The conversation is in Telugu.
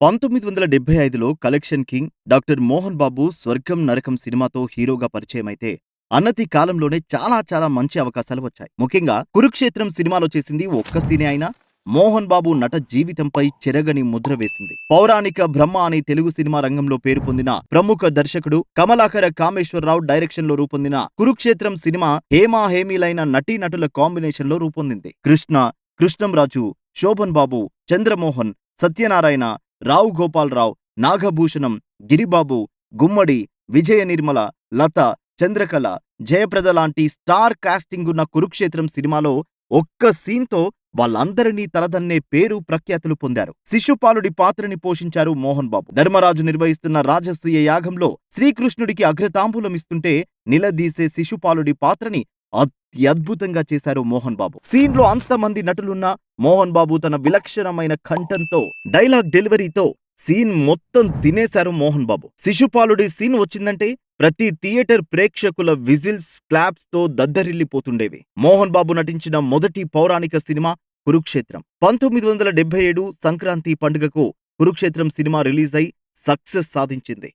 1975లో collection king doctor Mohan Babu 'స్వర్గం నరకం' సినిమాతో హీరోగా పరిచయమైతే అన్నతి కాలంలోనే చాలా మంచి అవకాశాలు వచ్చాయి. ముఖ్యంగా 'కురుక్షేత్రం' సినిమాలో చేసింది ఒక్క సీనే అయినా మోహన్ బాబు నట జీవితంపై చెరగని ముద్ర వేసింది. పౌరాణిక బ్రహ్మ అనే తెలుగు సినిమా రంగంలో పేరు పొందిన ప్రముఖ దర్శకుడు కమలాకర కామేశ్వరరావు డైరెక్షన్ లో రూపొందిన 'కురుక్షేత్రం' సినిమా హేమీలైన నటీనటుల కాంబినేషన్ లో రూపొందింది. కృష్ణ, కృష్ణంరాజు, శోభన్ బాబు, చంద్రమోహన్, సత్యనారాయణ, రావు గోపాలరావు, నాగభూషణం, గిరిబాబు, గుమ్మడి, విజయ నిర్మల, లత, చంద్రకళ, జయప్రద లాంటి స్టార్ కాస్టింగ్ ఉన్న 'కురుక్షేత్రం' సినిమాలో ఒక్క సీన్ తో వాళ్ళందరినీ తలదన్నే పేరు ప్రఖ్యాతులు పొందారు. శిశుపాలుడి పాత్రని పోషించారు మోహన్ బాబు. ధర్మరాజు నిర్వహిస్తున్న రాజసూయ యాగంలో శ్రీకృష్ణుడికి అగ్రతాంబూలం ఇస్తుంటే నిలదీసే శిశుపాలుడి పాత్రని అత్యద్భుతంగా చేశారు మోహన్ బాబు. సీన్ లో అంతమంది నటులున్నా మోహన్ బాబు తన విలక్షణమైన కంఠంతో, డైలాగ్ డెలివరీతో సీన్ మొత్తం తినేశారు మోహన్ బాబు. శిశుపాలుడి సీన్ వచ్చిందంటే ప్రతి థియేటర్ ప్రేక్షకుల విజిల్స్, క్లాప్స్ తో దద్దరిల్లిపోతుండేవి. మోహన్ బాబు నటించిన మొదటి పౌరాణిక సినిమా 'కురుక్షేత్రం'. 1977 సంక్రాంతి పండుగకు 'కురుక్షేత్రం' సినిమా రిలీజ్ అయి సక్సెస్ సాధించింది.